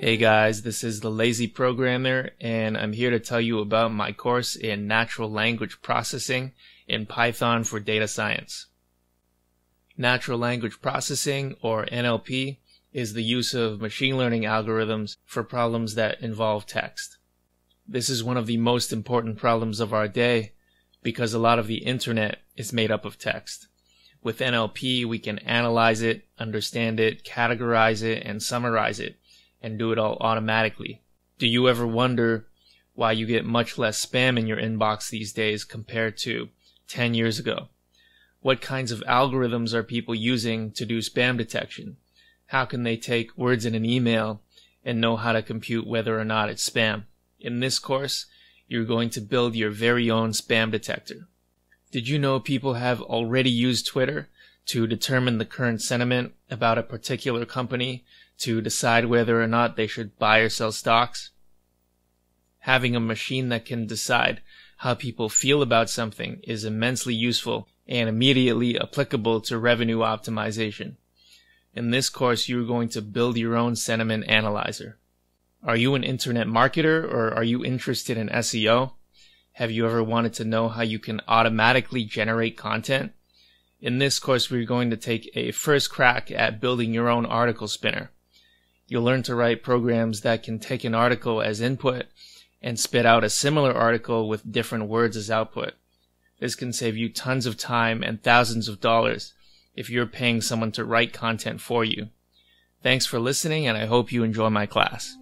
Hey guys, this is the Lazy Programmer, and I'm here to tell you about my course in natural language processing in Python for data science. Natural language processing, or NLP, is the use of machine learning algorithms for problems that involve text. This is one of the most important problems of our day because a lot of the internet is made up of text. With NLP, we can analyze it, understand it, categorize it, and summarize it, and do it all automatically. Do you ever wonder why you get much less spam in your inbox these days compared to 10 years ago? What kinds of algorithms are people using to do spam detection? How can they take words in an email and know how to compute whether or not it's spam? In this course, you're going to build your very own spam detector. Did you know people have already used Twitter to determine the current sentiment about a particular company to decide whether or not they should buy or sell stocks? Having a machine that can decide how people feel about something is immensely useful and immediately applicable to revenue optimization. In this course, you're going to build your own sentiment analyzer. Are you an internet marketer, or are you interested in SEO? Have you ever wanted to know how you can automatically generate content? In this course, we're going to take a first crack at building your own article spinner. You'll learn to write programs that can take an article as input and spit out a similar article with different words as output. This can save you tons of time and thousands of dollars if you're paying someone to write content for you. Thanks for listening, and I hope you enjoy my class.